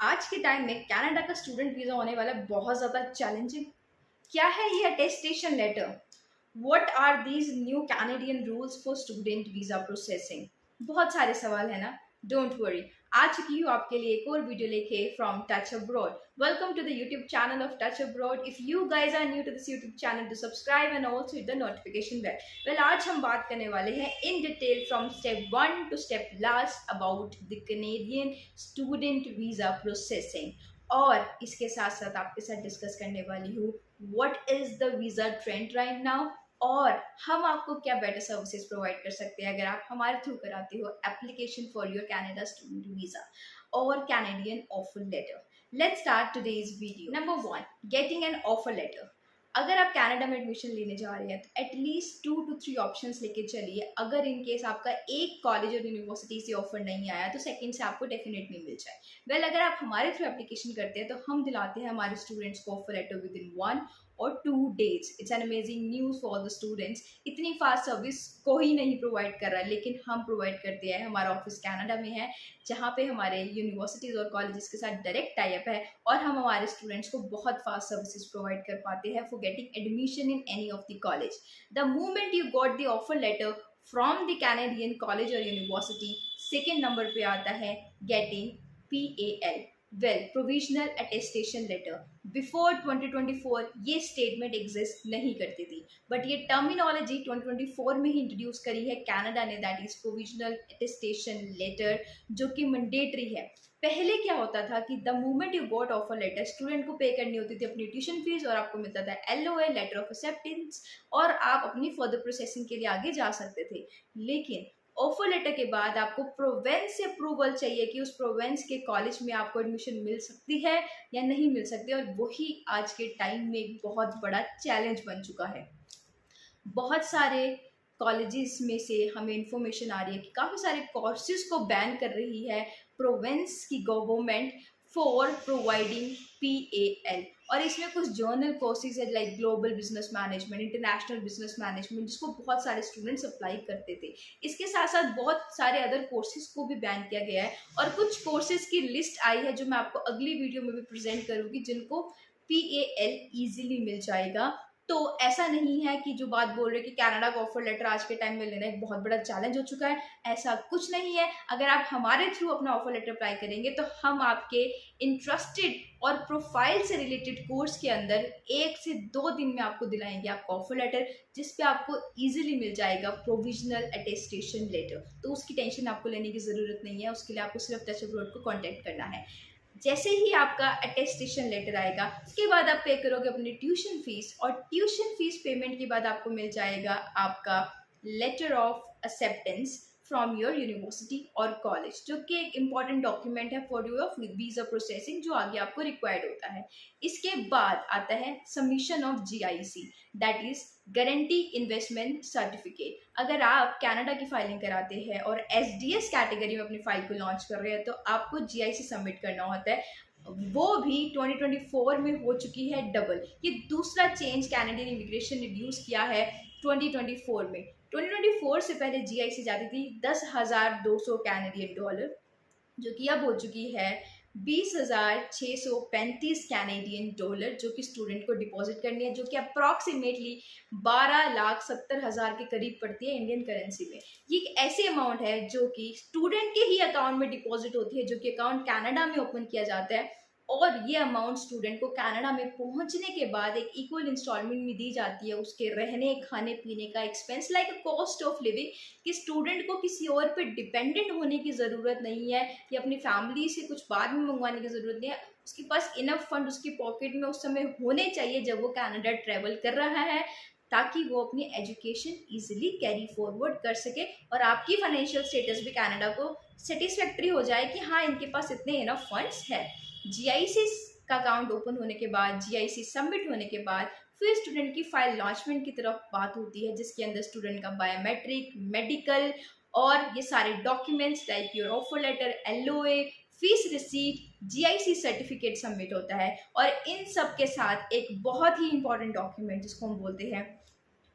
आज के टाइम में कनाडा का स्टूडेंट वीज़ा होने वाला है बहुत ज़्यादा चैलेंजिंग। क्या है ये attestation letter? What are these new Canadian rules for student visa processing? बहुत सारे सवाल है ना। डोंट वरी, आ चुकी हूँ आपके लिए एक और वीडियो लेके from Touch Abroad. Welcome to the YouTube channel of Touch Abroad. If you guys are new to this YouTube channel, to subscribe and also hit the notification bell. Well, आज हम बात करने वाले हैं in detail from step 1 to step last about the Canadian student visa processing. और इसके साथ साथ आपके साथ डिस्कस करने वाली हूँ what is the visa trend right now, और हम आपको क्या बेटर सर्विसेज प्रोवाइड कर सकते हैं अगर आप हमारे थ्रू कराते हो application for your Canada student visa और Canadian offer letter. Let's start today's video. Number 1, getting an offer letter. अगर आप कनाडा में एडमिशन लेने जा रहे हैं तो एटलीस्ट 2 to 3 ऑप्शंस लेके चलिए। अगर इन केस आपका एक कॉलेज और यूनिवर्सिटी से ऑफर नहीं आया तो सेकंड से आपको डेफिनेटली मिल जाए। वेल, अगर आप हमारे थ्रू एप्लीकेशन करते हैं तो हम दिलाते हैं हमारे स्टूडेंट्स को offer letter within 1 or 2 days। It's an amazing news for the students. इतनी फास्ट सर्विस कोई नहीं प्रोवाइड कर रहा है, लेकिन हम प्रोवाइड करते हैं। हमारा ऑफिस कनाडा में है, जहाँ पे हमारे यूनिवर्सिटीज़ और कॉलेजेस के साथ डायरेक्ट टाइप है, और हम हमारे स्टूडेंट्स को बहुत फास्ट सर्विसेज प्रोवाइड कर पाते हैं for getting admission in any of the college. The moment you got the offer letter from the Canadian college और यूनिवर्सिटी, सेकेंड नंबर पे आता है getting PAL, well provisional attestation letter. Before 2024 ये statement exist नहीं करती थी, but ये terminology 2024 में ही इंट्रोड्यूस करी है कनाडा ने, that is provisional attestation letter, जो कि मैंडेटरी है। पहले क्या होता था कि the moment you got offer letter, student को पे करनी होती थी अपनी ट्यूशन फीस और आपको मिलता था LOA, लेटर ऑफ एक्सेप्टेंस, और आप अपनी फर्दर प्रोसेसिंग के लिए आगे जा सकते थे। लेकिन ऑफर लेटर के बाद आपको प्रोवेंस से अप्रूवल चाहिए कि उस प्रोवेंस के कॉलेज में आपको एडमिशन मिल सकती है या नहीं मिल सकती, और वही आज के टाइम में एक बहुत बड़ा चैलेंज बन चुका है। बहुत सारे कॉलेजेस में से हमें इंफॉर्मेशन आ रही है कि काफ़ी सारे कोर्सेज को बैन कर रही है प्रोवेंस की गवर्नमेंट फॉर प्रोवाइडिंग PAL। और इसमें कुछ जर्नल कोर्सेज है like global business management, international business management, जिसको बहुत सारे स्टूडेंट्स अप्लाई करते थे। इसके साथ साथ बहुत सारे अदर कोर्सेज को भी बैन किया गया है, और कुछ कोर्सेज की लिस्ट आई है जो मैं आपको अगली वीडियो में भी प्रेजेंट करूँगी, जिनको PAL ईजिली मिल जाएगा। तो ऐसा नहीं है कि जो बात बोल रहे कि कनाडा का ऑफर लेटर आज के टाइम में लेना एक बहुत बड़ा चैलेंज हो चुका है, ऐसा कुछ नहीं है। अगर आप हमारे थ्रू अपना ऑफर लेटर अप्लाई करेंगे तो हम आपके इंटरेस्टेड और प्रोफाइल से रिलेटेड कोर्स के अंदर 1 से 2 दिन में आपको दिलाएंगे आपका ऑफर लेटर, जिस पे आपको इजीली मिल जाएगा प्रोविजनल अटेस्टेशन लेटर। तो उसकी टेंशन आपको लेने की ज़रूरत नहीं है, उसके लिए आपको सिर्फ टच अब्रॉड को कॉन्टैक्ट करना है। जैसे ही आपका अटेस्टेशन लेटर आएगा, उसके बाद आप पे करोगे अपनी ट्यूशन फीस, और ट्यूशन फीस पेमेंट के बाद आपको मिल जाएगा आपका letter of acceptance from your university और कॉलेज, जो कि एक इम्पॉर्टेंट डॉक्यूमेंट है फॉर योर वीज़ा प्रोसेसिंग, जो आगे आपको रिक्वायर्ड होता है। इसके बाद आता है submission of GIC, that is guarantee investment certificate. अगर आप कनाडा की फाइलिंग कराते हैं और SDS कैटेगरी में अपनी फाइल को लॉन्च कर रहे हैं तो आपको GIC सबमिट करना होता है। वो भी 2024 में हो चुकी है डबल। ये दूसरा चेंज कैनेडियन इमिग्रेशन ने यूज़ किया है 2024 में। 2024 से पहले GIC जाती थी 10,200 कैनेडियन डॉलर, जो कि अब हो चुकी है 20,635 कैनेडियन डॉलर, जो कि स्टूडेंट को डिपॉजिट करनी है, जो कि अप्रॉक्सीमेटली 12,70,000 के करीब पड़ती है इंडियन करेंसी में। ये एक ऐसी अमाउंट है जो कि स्टूडेंट के ही अकाउंट में डिपॉजिट होती है, जो कि अकाउंट कनाडा में ओपन किया जाता है, और ये अमाउंट स्टूडेंट को कनाडा में पहुंचने के बाद एक इक्वल इंस्टॉलमेंट में दी जाती है, उसके रहने खाने पीने का expense, like cost of living, कि स्टूडेंट को किसी और पे डिपेंडेंट होने की ज़रूरत नहीं है, या अपनी फैमिली से कुछ बाद में मंगवाने की ज़रूरत नहीं है। उसके पास इनफ फंड उसकी पॉकेट में उस समय होने चाहिए जब वो कनाडा ट्रैवल कर रहा है, ताकि वो अपनी एजुकेशन ईजिली कैरी फॉरवर्ड कर सके, और आपकी फाइनेंशियल स्टेटस भी कनाडा को सेटिस्फैक्ट्री हो जाए कि हाँ, इनके पास इतने इनफ फंड्स है। GIC का अकाउंट ओपन होने के बाद, GIC सबमिट होने के बाद, फिर स्टूडेंट की फाइल लॉन्चमेंट की तरफ बात होती है, जिसके अंदर स्टूडेंट का बायोमेट्रिक, मेडिकल और ये सारे documents like your offer letter, LOA, fees receipt, GIC certificate submit होता है। और इन सब के साथ एक बहुत ही इंपॉर्टेंट डॉक्यूमेंट जिसको हम बोलते हैं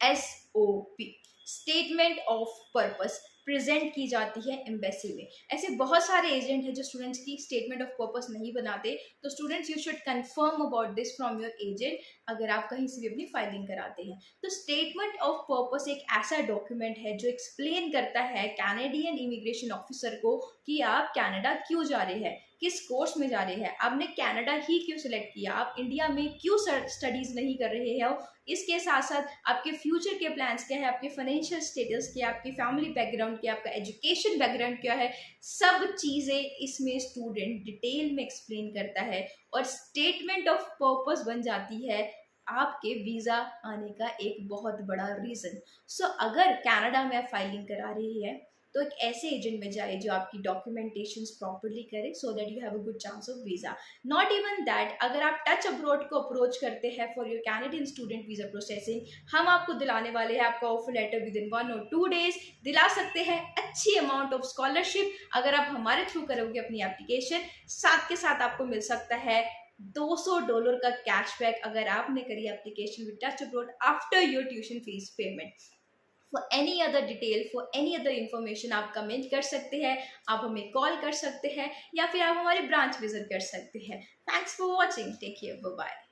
SOP, statement of purpose, present की जाती है एम्बेसी में। ऐसे बहुत सारे एजेंट हैं जो स्टूडेंट्स की स्टेटमेंट ऑफ पर्पस नहीं बनाते, तो students you should confirm about this from your agent अगर आप कहीं से भी अपनी फाइलिंग कराते हैं। तो स्टेटमेंट ऑफ पर्पस एक ऐसा डॉक्यूमेंट है जो एक्सप्लेन करता है कैनेडियन इमिग्रेशन ऑफिसर को कि आप कनाडा क्यों जा रहे हैं, किस कोर्स में जा रहे हैं, आपने कनाडा ही क्यों सिलेक्ट किया, आप इंडिया में क्यों स्टडीज नहीं कर रहे हो, इसके साथ साथ आपके फ्यूचर के प्लान्स क्या है, आपके फाइनेंशियल स्टेटस क्या, आपकी फैमिली बैकग्राउंड क्या, आपका एजुकेशन बैकग्राउंड क्या है, सब चीज़ें इसमें स्टूडेंट डिटेल में एक्सप्लेन करता है और स्टेटमेंट ऑफ पर्पस बन जाती है आपके वीज़ा आने का एक बहुत बड़ा रीज़न। सो अगर कनाडा में फाइलिंग करा रही है तो एक ऐसे एजेंट में जाए जो आपकी डॉक्यूमेंटेशंस प्रॉपरली करे so that you have a good chance of visa. Not even that, अगर आप टच अब्रॉड को अप्रोच करते हैं for your Canadian student visa processing, हम आपको दिलाने वाले हैं आपका offer letter within 1 or 2 days, दिला सकते हैं अच्छी अमाउंट ऑफ स्कॉलरशिप अगर आप हमारे थ्रू करोगे अपनी एप्लीकेशन। साथ के साथ आपको मिल सकता है $200 का कैशबैक अगर आपने करी application with touch abroad after your tuition fees payment. For any other detail, for any other information आप कमेंट कर सकते हैं, आप हमें कॉल कर सकते हैं या फिर आप हमारे ब्रांच विजिट कर सकते हैं। Thanks for watching, take care, bye bye.